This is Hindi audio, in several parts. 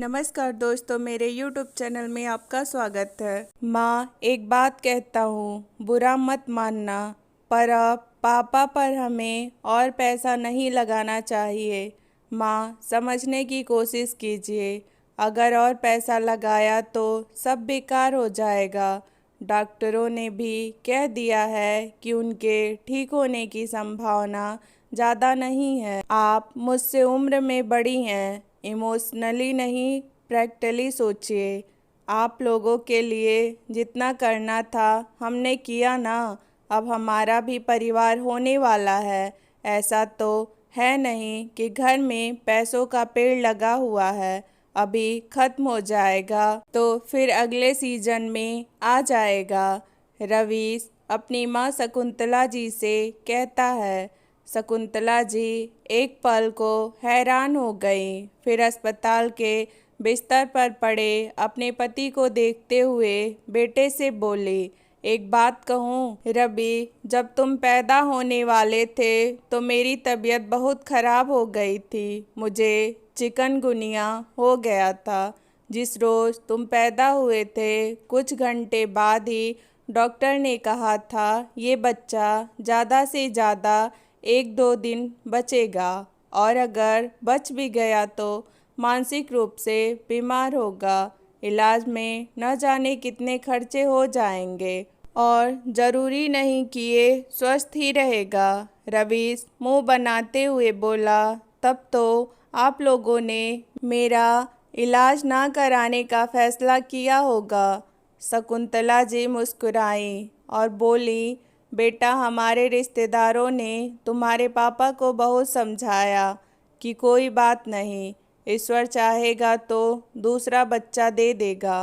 नमस्कार दोस्तों, मेरे YouTube चैनल में आपका स्वागत है। माँ, एक बात कहता हूँ, बुरा मत मानना, पर अब पापा पर हमें और पैसा नहीं लगाना चाहिए। माँ, समझने की कोशिश कीजिए। अगर और पैसा लगाया तो सब बेकार हो जाएगा। डॉक्टरों ने भी कह दिया है कि उनके ठीक होने की संभावना ज़्यादा नहीं है। आप मुझसे उम्र में बड़ी हैं, इमोशनली नहीं प्रैक्टिकली सोचिए। आप लोगों के लिए जितना करना था हमने किया ना। अब हमारा भी परिवार होने वाला है। ऐसा तो है नहीं कि घर में पैसों का पेड़ लगा हुआ है, अभी खत्म हो जाएगा तो फिर अगले सीजन में आ जाएगा। रवीश अपनी माँ शकुंतला जी से कहता है। शकुंतला जी एक पल को हैरान हो गई, फिर अस्पताल के बिस्तर पर पड़े अपने पति को देखते हुए बेटे से बोली, एक बात कहूँ रवि, जब तुम पैदा होने वाले थे तो मेरी तबीयत बहुत ख़राब हो गई थी। मुझे चिकनगुनिया हो गया था। जिस रोज़ तुम पैदा हुए थे कुछ घंटे बाद ही डॉक्टर ने कहा था ये बच्चा ज़्यादा से ज़्यादा 1-2 दिन बचेगा, और अगर बच भी गया तो मानसिक रूप से बीमार होगा। इलाज में न जाने कितने खर्चे हो जाएंगे, और ज़रूरी नहीं कि ये स्वस्थ ही रहेगा। रवीश मुंह बनाते हुए बोला, तब तो आप लोगों ने मेरा इलाज ना कराने का फैसला किया होगा। शकुंतला जी मुस्कुराई और बोली, बेटा, हमारे रिश्तेदारों ने तुम्हारे पापा को बहुत समझाया कि कोई बात नहीं, ईश्वर चाहेगा तो दूसरा बच्चा दे देगा।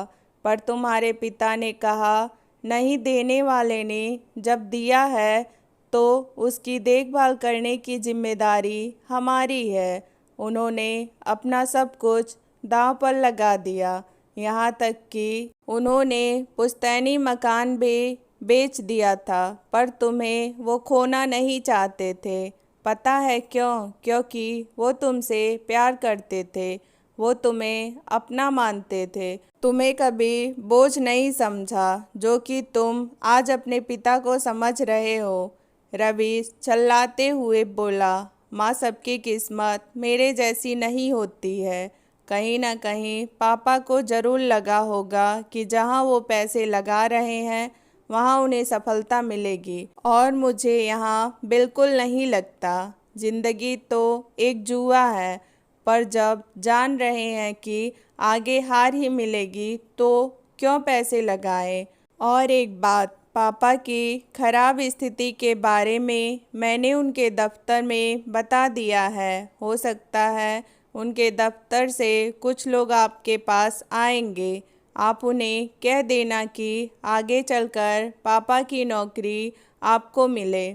पर तुम्हारे पिता ने कहा नहीं, देने वाले ने जब दिया है तो उसकी देखभाल करने की जिम्मेदारी हमारी है। उन्होंने अपना सब कुछ दांव पर लगा दिया, यहाँ तक कि उन्होंने पुश्तैनी मकान भी बेच दिया था, पर तुम्हें वो खोना नहीं चाहते थे। पता है क्यों? क्योंकि वो तुमसे प्यार करते थे, वो तुम्हें अपना मानते थे, तुम्हें कभी बोझ नहीं समझा, जो कि तुम आज अपने पिता को समझ रहे हो। रवीश चिल्लाते हुए बोला, माँ, सबकी किस्मत मेरे जैसी नहीं होती है। कहीं ना कहीं पापा को ज़रूर लगा होगा कि जहाँ वो पैसे लगा रहे हैं वहाँ उन्हें सफलता मिलेगी, और मुझे यहाँ बिल्कुल नहीं लगता। ज़िंदगी तो एक जुआ है, पर जब जान रहे हैं कि आगे हार ही मिलेगी तो क्यों पैसे लगाएं। और एक बात, पापा की खराब स्थिति के बारे में मैंने उनके दफ्तर में बता दिया है। हो सकता है उनके दफ्तर से कुछ लोग आपके पास आएंगे। आप उन्हें कह देना कि आगे चलकर पापा की नौकरी आपको मिले।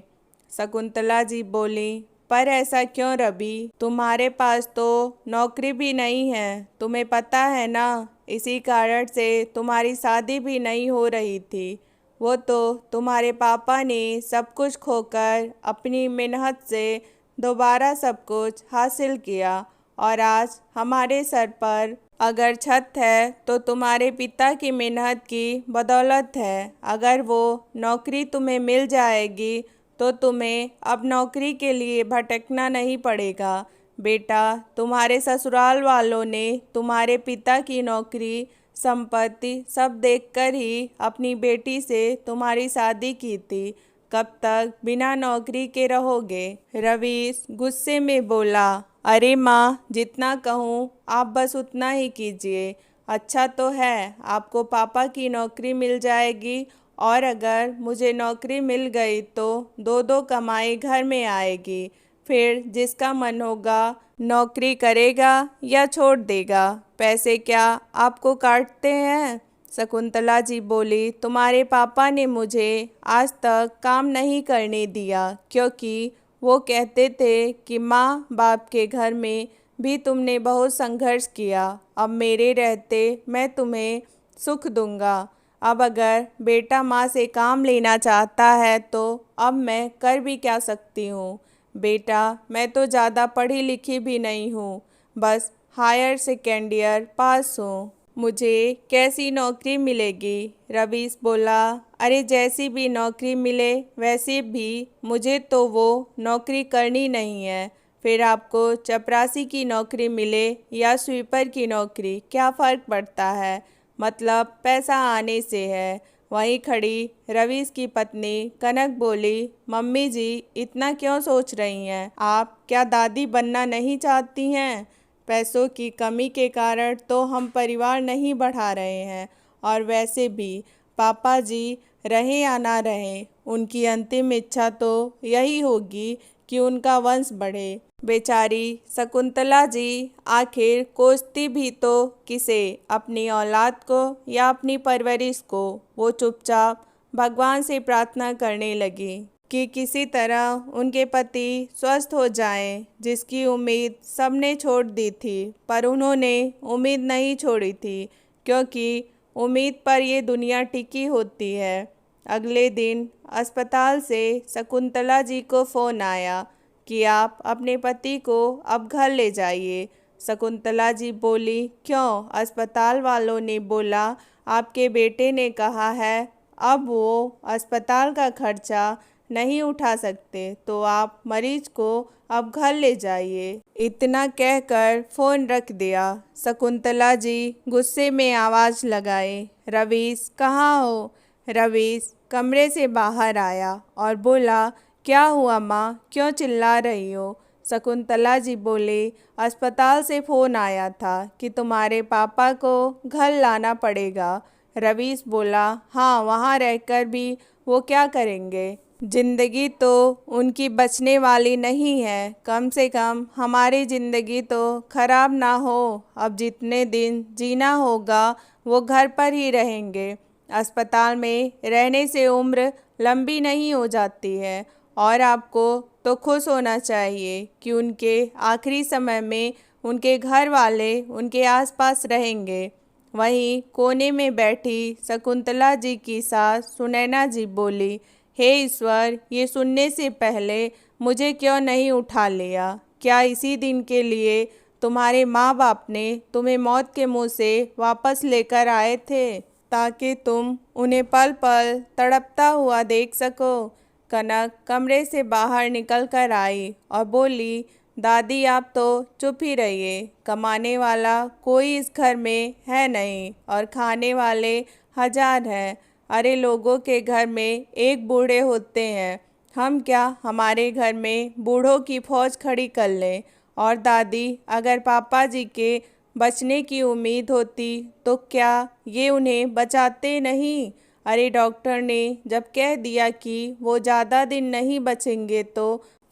शकुंतला जी बोली, पर ऐसा क्यों रवि? तुम्हारे पास तो नौकरी भी नहीं है, तुम्हें पता है ना। इसी कारण से तुम्हारी शादी भी नहीं हो रही थी। वो तो तुम्हारे पापा ने सब कुछ खोकर अपनी मेहनत से दोबारा सब कुछ हासिल किया, और आज हमारे सर पर अगर छत है तो तुम्हारे पिता की मेहनत की बदौलत है। अगर वो नौकरी तुम्हें मिल जाएगी तो तुम्हें अब नौकरी के लिए भटकना नहीं पड़ेगा। बेटा, तुम्हारे ससुराल वालों ने तुम्हारे पिता की नौकरी, संपत्ति सब देखकर ही अपनी बेटी से तुम्हारी शादी की थी। कब तक बिना नौकरी के रहोगे? रवीश गुस्से में बोला, अरे माँ, जितना कहूँ आप बस उतना ही कीजिए। अच्छा तो है, आपको पापा की नौकरी मिल जाएगी, और अगर मुझे नौकरी मिल गई तो 2-2 कमाई घर में आएगी। फिर जिसका मन होगा नौकरी करेगा या छोड़ देगा। पैसे क्या आपको काटते हैं? शकुंतला जी बोली, तुम्हारे पापा ने मुझे आज तक काम नहीं करने दिया, क्योंकि वो कहते थे कि माँ बाप के घर में भी तुमने बहुत संघर्ष किया। अब मेरे रहते मैं तुम्हें सुख दूंगा। अब अगर बेटा माँ से काम लेना चाहता है तो अब मैं कर भी क्या सकती हूँ? बेटा, मैं तो ज़्यादा पढ़ी लिखी भी नहीं हूँ, बस हायर सेकेंड ईयर पास हूँ। मुझे कैसी नौकरी मिलेगी? रवीश बोला, अरे जैसी भी नौकरी मिले वैसी भी मुझे तो वो नौकरी करनी नहीं है। फिर आपको चपरासी की नौकरी मिले या स्वीपर की नौकरी, क्या फ़र्क पड़ता है? मतलब पैसा आने से है। वहीं खड़ी रवीश की पत्नी कनक बोली, मम्मी जी इतना क्यों सोच रही हैं? आप क्या दादी बनना नहीं चाहती हैं? पैसों की कमी के कारण तो हम परिवार नहीं बढ़ा रहे हैं, और वैसे भी पापा जी रहें या ना रहें, उनकी अंतिम इच्छा तो यही होगी कि उनका वंश बढ़े। बेचारी शकुंतला जी आखिर कोसती भी तो किसे, अपनी औलाद को या अपनी परवरिश को? वो चुपचाप भगवान से प्रार्थना करने लगी कि किसी तरह उनके पति स्वस्थ हो जाएं, जिसकी उम्मीद सबने छोड़ दी थी। पर उन्होंने उम्मीद नहीं छोड़ी थी, क्योंकि उम्मीद पर ये दुनिया टिकी होती है। अगले दिन अस्पताल से शकुंतला जी को फ़ोन आया कि आप अपने पति को अब घर ले जाइए। शकुंतला जी बोली, क्यों? अस्पताल वालों ने बोला आपके बेटे ने कहा है अब वो अस्पताल का खर्चा नहीं उठा सकते, तो आप मरीज को अब घर ले जाइए। इतना कहकर फ़ोन रख दिया। शकुंतला जी गुस्से में आवाज़ लगाए, रवीश कहाँ हो? रवीश कमरे से बाहर आया और बोला, क्या हुआ माँ, क्यों चिल्ला रही हो? शकुंतला जी बोले, अस्पताल से फ़ोन आया था कि तुम्हारे पापा को घर लाना पड़ेगा। रवीश बोला, हाँ, वहाँ रहकर भी वो क्या करेंगे? जिंदगी तो उनकी बचने वाली नहीं है। कम से कम हमारी ज़िंदगी तो खराब ना हो। अब जितने दिन जीना होगा वो घर पर ही रहेंगे। अस्पताल में रहने से उम्र लंबी नहीं हो जाती है, और आपको तो खुश होना चाहिए कि उनके आखिरी समय में उनके घर वाले उनके आसपास रहेंगे। वहीं कोने में बैठी शकुंतला जी की सास सुनैना जी बोली, हे ईश्वर, ये सुनने से पहले मुझे क्यों नहीं उठा लिया? क्या इसी दिन के लिए तुम्हारे माँ बाप ने तुम्हें मौत के मुंह से वापस लेकर आए थे, ताकि तुम उन्हें पल पल तड़पता हुआ देख सको? कनक कमरे से बाहर निकल कर आई और बोली, दादी आप तो चुप ही रहिए। कमाने वाला कोई इस घर में है नहीं, और खाने वाले हजार हैं। अरे लोगों के घर में एक बूढ़े होते हैं, हम क्या हमारे घर में बूढ़ों की फौज खड़ी कर लें? और दादी, अगर पापा जी के बचने की उम्मीद होती तो क्या ये उन्हें बचाते नहीं? अरे डॉक्टर ने जब कह दिया कि वो ज़्यादा दिन नहीं बचेंगे तो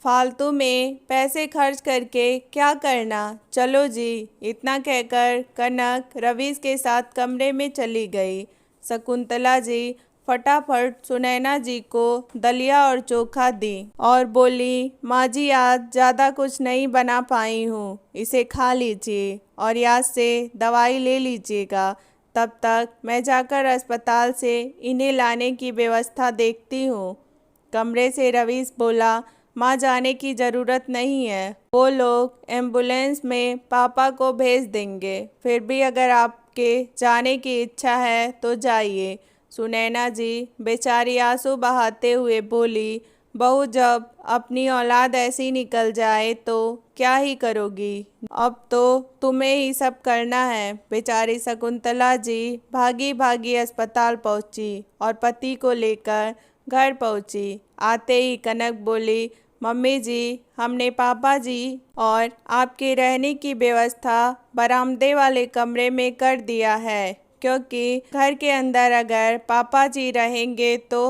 फालतू में पैसे खर्च करके क्या करना? चलो जी। इतना कहकर कनक रवीश के साथ कमरे में चली गई। शकुंतला जी फटाफट सुनैना जी को दलिया और चोखा दी और बोली, माँ जी आज ज़्यादा कुछ नहीं बना पाई हूँ, इसे खा लीजिए और याद से दवाई ले लीजिएगा। तब तक मैं जाकर अस्पताल से इन्हें लाने की व्यवस्था देखती हूँ। कमरे से रवीश बोला, माँ जाने की ज़रूरत नहीं है, वो लोग एम्बुलेंस में पापा को भेज देंगे। फिर भी अगर आपके जाने की इच्छा है तो जाइए। सुनैना जी बेचारी आंसू बहाते हुए बोली, बहू जब अपनी औलाद ऐसी निकल जाए तो क्या ही करोगी? अब तो तुम्हें ही सब करना है। बेचारी शकुंतला जी भागी भागी अस्पताल पहुंची और पति को लेकर घर पहुंची। आते ही कनक बोली, मम्मी जी, हमने पापा जी और आपके रहने की व्यवस्था बरामदे वाले कमरे में कर दिया है, क्योंकि घर के अंदर अगर पापा जी रहेंगे तो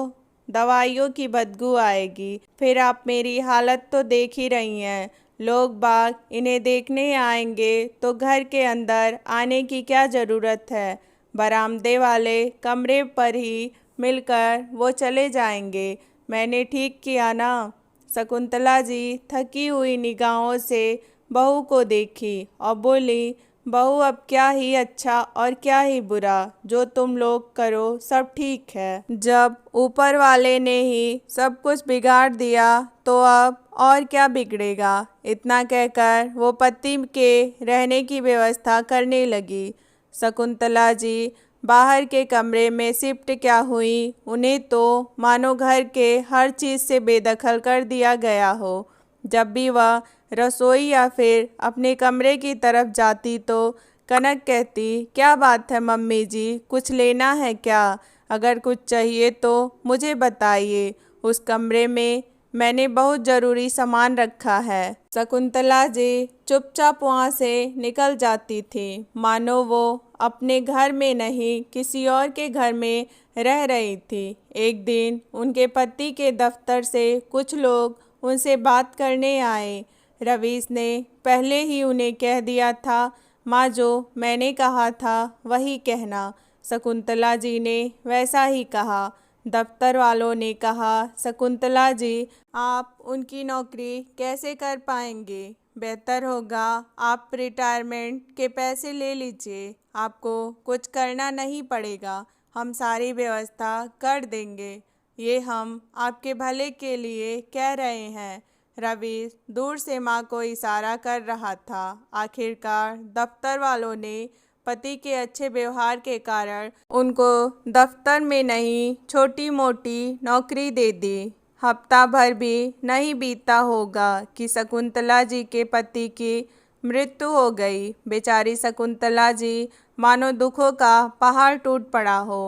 दवाइयों की बदबू आएगी। फिर आप मेरी हालत तो देख ही रही हैं, लोग बाग इन्हें देखने आएंगे तो घर के अंदर आने की क्या ज़रूरत है? बरामदे वाले कमरे पर ही मिलकर वो चले जाएंगे। मैंने ठीक किया ना? शकुंतला जी थकी हुई निगाहों से बहू को देखी और बोली, बहू अब क्या ही अच्छा और क्या ही बुरा, जो तुम लोग करो सब ठीक है। जब ऊपर वाले ने ही सब कुछ बिगाड़ दिया तो अब और क्या बिगड़ेगा। इतना कहकर वो पति के रहने की व्यवस्था करने लगी। शकुंतला जी बाहर के कमरे में शिफ्ट क्या हुई, उन्हें तो मानो घर के हर चीज़ से बेदखल कर दिया गया हो। जब भी वह रसोई या फिर अपने कमरे की तरफ जाती तो कनक कहती, क्या बात है मम्मी जी, कुछ लेना है क्या? अगर कुछ चाहिए तो मुझे बताइए, उस कमरे में मैंने बहुत ज़रूरी सामान रखा है। शकुंतला जी चुपचाप वहाँ से निकल जाती थी, मानो वो अपने घर में नहीं किसी और के घर में रह रही थी। एक दिन उनके पति के दफ्तर से कुछ लोग उनसे बात करने आए। रवीश ने पहले ही उन्हें कह दिया था, माँ जो मैंने कहा था वही कहना। शकुंतला जी ने वैसा ही कहा। दफ्तर वालों ने कहा, शकुंतला जी आप उनकी नौकरी कैसे कर पाएंगे? बेहतर होगा आप रिटायरमेंट के पैसे ले लीजिए, आपको कुछ करना नहीं पड़ेगा, हम सारी व्यवस्था कर देंगे। ये हम आपके भले के लिए कह रहे हैं। रवीश दूर से माँ को इशारा कर रहा था। आखिरकार दफ्तर वालों ने पति के अच्छे व्यवहार के कारण उनको दफ्तर में नहीं छोटी मोटी नौकरी दे दी। हफ्ता भर भी नहीं बीता होगा कि शकुंतला जी के पति की मृत्यु हो गई। बेचारी शकुंतला जी मानो दुखों का पहाड़ टूट पड़ा हो।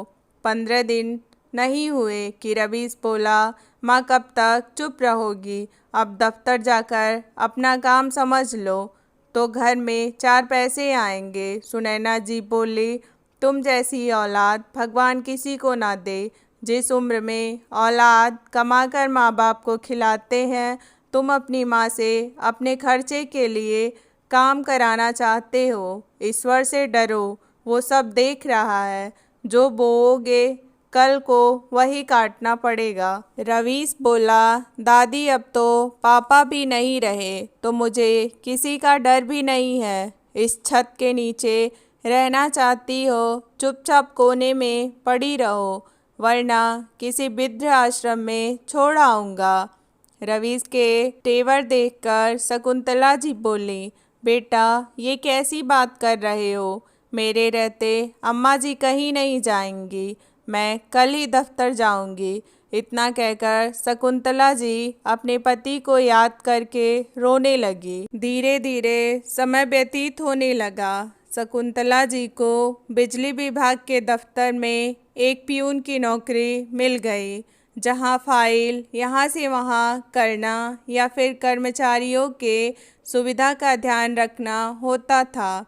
15 दिन नहीं हुए कि रवीश बोला, माँ कब तक चुप रहोगी, अब दफ्तर जाकर अपना काम समझ लो तो घर में 4 पैसे आएंगे। सुनैना जी बोली, तुम जैसी औलाद भगवान किसी को ना दे। जिस उम्र में औलाद कमाकर माँ बाप को खिलाते हैं, तुम अपनी माँ से अपने खर्चे के लिए काम कराना चाहते हो। ईश्वर से डरो, वो सब देख रहा है। जो बोओगे कल को वही काटना पड़ेगा। रवीश बोला, दादी अब तो पापा भी नहीं रहे तो मुझे किसी का डर भी नहीं है। इस छत के नीचे रहना चाहती हो, चुपचाप कोने में पड़ी रहो, वरना किसी वृद्ध आश्रम में छोड़ आऊँगा। रवीश के तेवर देखकर शकुंतला जी बोली, बेटा ये कैसी बात कर रहे हो? मेरे रहते अम्मा जी कहीं नहीं जाएंगी, मैं कल ही दफ्तर जाऊंगी। इतना कहकर शकुंतला जी अपने पति को याद करके रोने लगी। धीरे धीरे समय व्यतीत होने लगा। शकुंतला जी को बिजली विभाग के दफ्तर में एक पियून की नौकरी मिल गई, जहां फाइल यहाँ से वहाँ करना या फिर कर्मचारियों के सुविधा का ध्यान रखना होता था।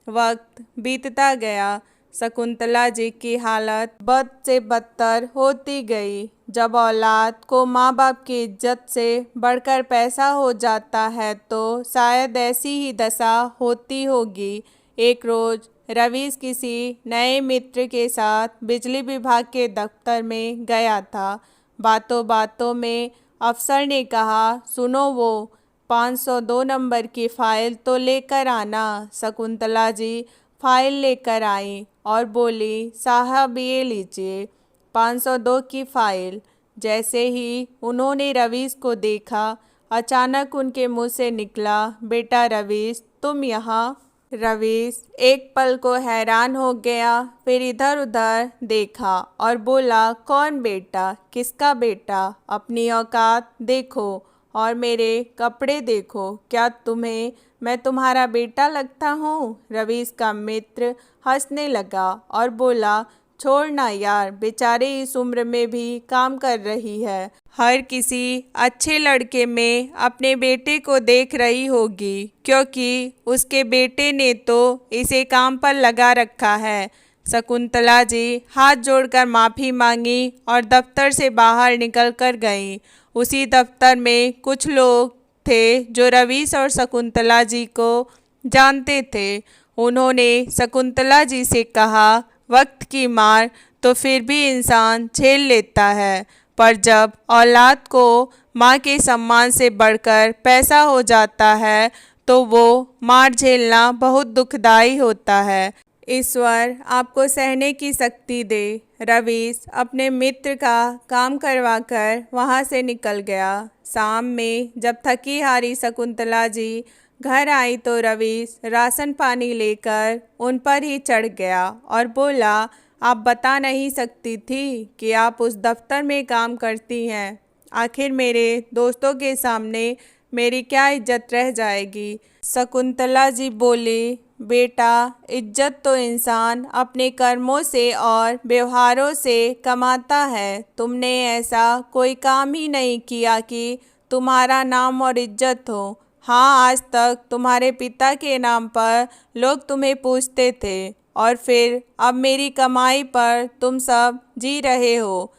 वक्त बीतता गया, शकुंतला जी की हालत बद से बदतर होती गई। जब औलाद को माँ बाप की इज्जत से बढ़कर पैसा हो जाता है तो शायद ऐसी ही दशा होती होगी। एक रोज़ रवीश किसी नए मित्र के साथ बिजली विभाग के दफ्तर में गया था। बातों बातों में अफसर ने कहा, सुनो वो 502 नंबर की फ़ाइल तो लेकर आना। शकुंतला जी फाइल लेकर आई और बोली, साहब ये लीजिए 502 की फ़ाइल। जैसे ही उन्होंने रवीश को देखा, अचानक उनके मुंह से निकला, बेटा रवीश तुम यहाँ? रवीश एक पल को हैरान हो गया, फिर इधर उधर देखा और बोला, कौन बेटा? किसका बेटा? अपनी औकात देखो और मेरे कपड़े देखो, क्या तुम्हें मैं तुम्हारा बेटा लगता हूँ? रवीश का मित्र हंसने लगा और बोला, छोड़ ना यार, बेचारे इस उम्र में भी काम कर रही है, हर किसी अच्छे लड़के में अपने बेटे को देख रही होगी, क्योंकि उसके बेटे ने तो इसे काम पर लगा रखा है। शकुंतला जी हाथ जोड़कर माफ़ी मांगी और दफ्तर से बाहर निकल कर गईं। उसी दफ्तर में कुछ लोग थे जो रवीश और शकुंतला जी को जानते थे। उन्होंने शकुंतला जी से कहा, वक्त की मार तो फिर भी इंसान झेल लेता है, पर जब औलाद को माँ के सम्मान से बढ़कर पैसा हो जाता है तो वो मार झेलना बहुत दुखदाई होता है। ईश्वर आपको सहने की शक्ति दे। रवीश अपने मित्र का काम करवाकर वहाँ से निकल गया। शाम में जब थकी हारी शकुंतला जी घर आई तो रवीश राशन पानी लेकर उन पर ही चढ़ गया और बोला, आप बता नहीं सकती थी कि आप उस दफ्तर में काम करती हैं। आखिर मेरे दोस्तों के सामने मेरी क्या इज्जत रह जाएगी। शकुंतला जी बोली, बेटा, इज्जत तो इंसान अपने कर्मों से और व्यवहारों से कमाता है। तुमने ऐसा कोई काम ही नहीं किया कि तुम्हारा नाम और इज्जत हो। हाँ, आज तक तुम्हारे पिता के नाम पर लोग तुम्हें पूछते थे और फिर अब मेरी कमाई पर तुम सब जी रहे हो।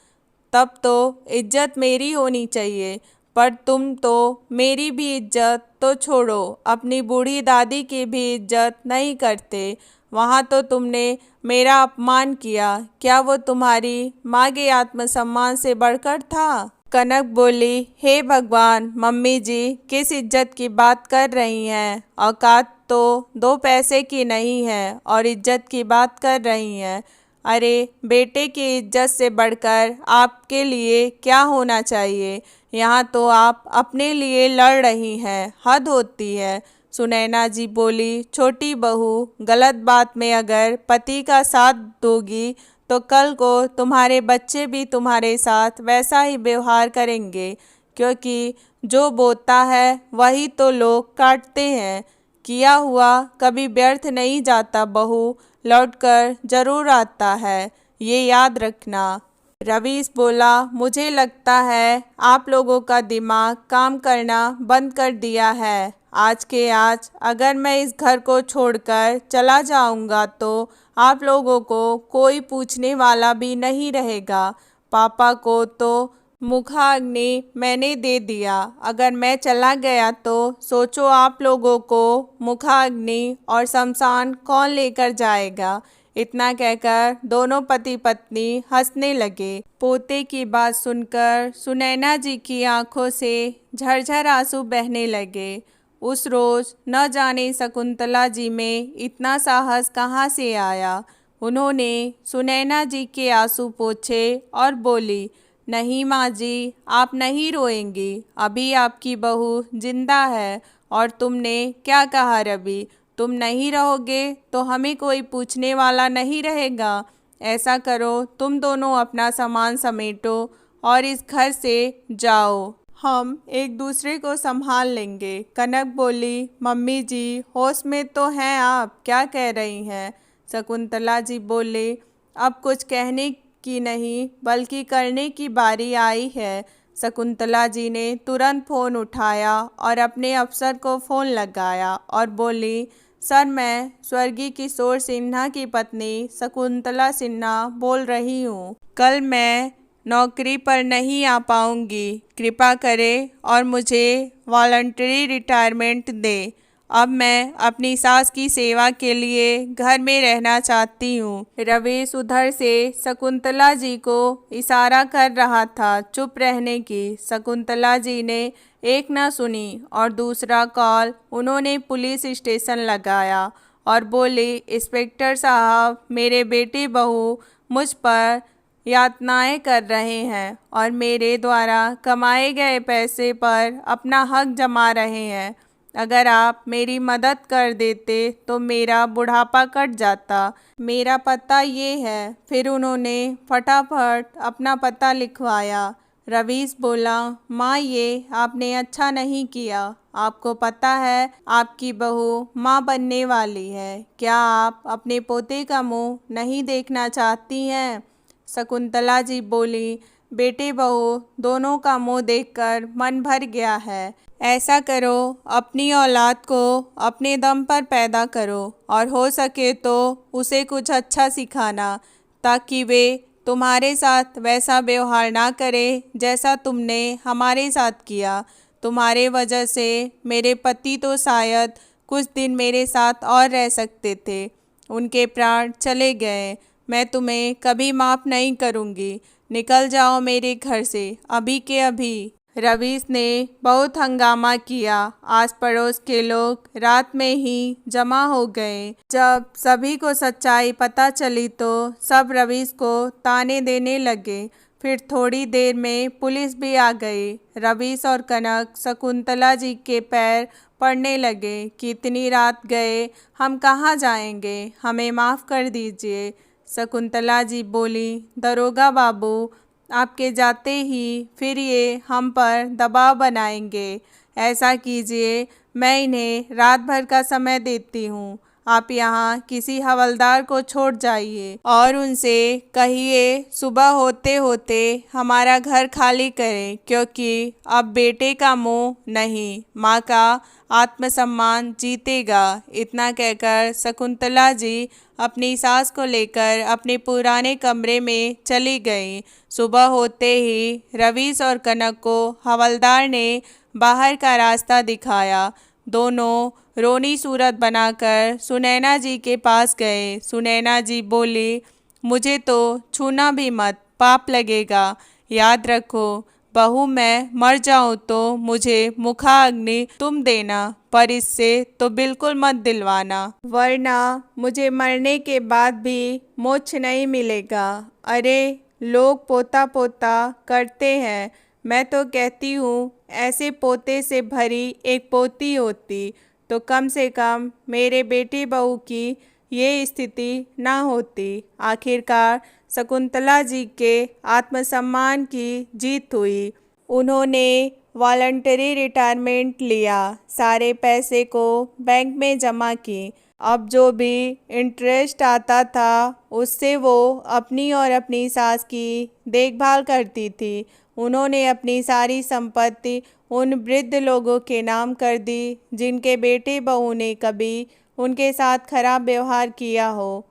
तब तो इज्जत मेरी होनी चाहिए, पर तुम तो मेरी भी इज्जत तो छोड़ो, अपनी बूढ़ी दादी की भी इज्जत नहीं करते। वहाँ तो तुमने मेरा अपमान किया। क्या वो तुम्हारी माँ के आत्मसम्मान से बढ़कर था? कनक बोली, हे भगवान, मम्मी जी किस इज्जत की बात कर रही हैं? औकात तो 2 पैसे की नहीं है और इज्जत की बात कर रही हैं। अरे बेटे की इज्जत से बढ़कर आपके लिए क्या होना चाहिए? यहाँ तो आप अपने लिए लड़ रही हैं, हद होती है। सुनैना जी बोली, छोटी बहू, गलत बात में अगर पति का साथ दोगी तो कल को तुम्हारे बच्चे भी तुम्हारे साथ वैसा ही व्यवहार करेंगे, क्योंकि जो बोता है वही तो लोग काटते हैं। किया हुआ कभी व्यर्थ नहीं जाता बहू, लौटकर जरूर आता है, ये याद रखना। रवीश बोला, मुझे लगता है आप लोगों का दिमाग काम करना बंद कर दिया है। आज के आज अगर मैं इस घर को छोड़कर चला जाऊंगा तो आप लोगों को कोई पूछने वाला भी नहीं रहेगा। पापा को तो मुखाग्नि मैंने दे दिया, अगर मैं चला गया तो सोचो आप लोगों को मुखाग्नि और शमशान कौन लेकर जाएगा। इतना कहकर दोनों पति पत्नी हंसने लगे। पोते की बात सुनकर सुनैना जी की आंखों से झरझर आंसू बहने लगे। उस रोज न जाने शकुंतला जी में इतना साहस कहाँ से आया। उन्होंने सुनैना जी के आंसू पोंछे और बोली, नहीं माँ जी, आप नहीं रोएंगी, अभी आपकी बहू जिंदा है। और तुमने क्या कहा रवि, तुम नहीं रहोगे तो हमें कोई पूछने वाला नहीं रहेगा। ऐसा करो, तुम दोनों अपना सामान समेटो और इस घर से जाओ, हम एक दूसरे को संभाल लेंगे। कनक बोली, मम्मी जी होश में तो हैं आप, क्या कह रही हैं? शकुंतला जी बोले, अब कुछ कहने की नहीं बल्कि करने की बारी आई है। शकुंतला जी ने तुरंत फ़ोन उठाया और अपने अफसर को फ़ोन लगाया और बोली, सर, मैं स्वर्गीय किशोर सिन्हा की पत्नी शकुंतला सिन्हा बोल रही हूँ। कल मैं नौकरी पर नहीं आ पाऊँगी, कृपा करें और मुझे वॉलंटरी रिटायरमेंट दें। अब मैं अपनी सास की सेवा के लिए घर में रहना चाहती हूँ। रवीश उधर से शकुंतला जी को इशारा कर रहा था चुप रहने की। शकुंतला जी ने एक न सुनी और दूसरा कॉल उन्होंने पुलिस स्टेशन लगाया और बोली, इंस्पेक्टर साहब, मेरे बेटे बहू मुझ पर यातनाएं कर रहे हैं और मेरे द्वारा कमाए गए पैसे पर अपना हक जमा रहे हैं। अगर आप मेरी मदद कर देते तो मेरा बुढ़ापा कट जाता। मेरा पता ये है। फिर उन्होंने फटाफट अपना पता लिखवाया। रवीश बोला, माँ, ये आपने अच्छा नहीं किया। आपको पता है आपकी बहू माँ बनने वाली है। क्या आप अपने पोते का मुंह नहीं देखना चाहती हैं? शकुंतला जी बोली, बेटे बहू दोनों का मुंह देखकर मन भर गया है। ऐसा करो, अपनी औलाद को अपने दम पर पैदा करो और हो सके तो उसे कुछ अच्छा सिखाना, ताकि वे तुम्हारे साथ वैसा व्यवहार ना करे जैसा तुमने हमारे साथ किया। तुम्हारे वजह से मेरे पति तो शायद कुछ दिन मेरे साथ और रह सकते थे, उनके प्राण चले गए। मैं तुम्हें कभी माफ़ नहीं करूँगी। निकल जाओ मेरे घर से अभी के अभी। रवीश ने बहुत हंगामा किया। आस पड़ोस के लोग रात में ही जमा हो गए। जब सभी को सच्चाई पता चली तो सब रवीश को ताने देने लगे। फिर थोड़ी देर में पुलिस भी आ गई। रवीश और कनक शकुंतला जी के पैर पड़ने लगे कि इतनी रात गए, हम कहाँ जाएंगे, हमें माफ़ कर दीजिए। शकुंतला जी बोली, दरोगा बाबू, आपके जाते ही फिर ये हम पर दबाव बनाएंगे। ऐसा कीजिए, मैं इन्हें रात भर का समय देती हूँ। आप यहाँ किसी हवलदार को छोड़ जाइए और उनसे कहिए सुबह होते होते हमारा घर खाली करें, क्योंकि अब बेटे का मोह नहीं, माँ का आत्मसम्मान जीतेगा। इतना कहकर शकुंतला जी अपनी सास को लेकर अपने पुराने कमरे में चली गई। सुबह होते ही रवीश और कनक को हवलदार ने बाहर का रास्ता दिखाया। दोनों रोनी सूरत बनाकर सुनैना जी के पास गए। सुनैना जी बोली, मुझे तो छूना भी मत, पाप लगेगा। याद रखो बहू, मैं मर जाऊं तो मुझे मुखाग्नि तुम देना, पर इससे तो बिल्कुल मत दिलवाना, वरना मुझे मरने के बाद भी मोक्ष नहीं मिलेगा। अरे लोग पोता पोता करते हैं, मैं तो कहती हूँ ऐसे पोते से भरी एक पोती होती तो कम से कम मेरे बेटे बहू की ये स्थिति ना होती। आखिरकार शकुंतला जी के आत्मसम्मान की जीत हुई। उन्होंने वॉलंटरी रिटायरमेंट लिया, सारे पैसे को बैंक में जमा की। अब जो भी इंटरेस्ट आता था उससे वो अपनी और अपनी सास की देखभाल करती थी। उन्होंने अपनी सारी संपत्ति उन वृद्ध लोगों के नाम कर दी जिनके बेटे बहू ने कभी उनके साथ खराब व्यवहार किया हो।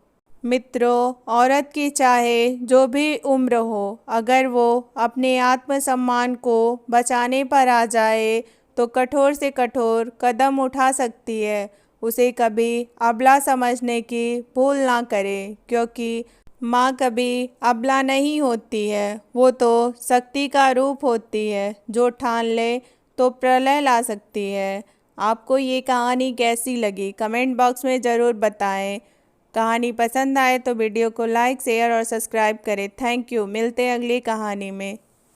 मित्रों, औरत की चाहे जो भी उम्र हो, अगर वो अपने आत्मसम्मान को बचाने पर आ जाए तो कठोर से कठोर कदम उठा सकती है। उसे कभी अबला समझने की भूल ना करे, क्योंकि माँ कभी अबला नहीं होती है, वो तो शक्ति का रूप होती है जो ठान ले तो प्रलय ला सकती है। आपको ये कहानी कैसी लगी कमेंट बॉक्स में ज़रूर बताएं। कहानी पसंद आए तो वीडियो को लाइक, शेयर और सब्सक्राइब करें। Thank you. मिलते हैं अगली कहानी में।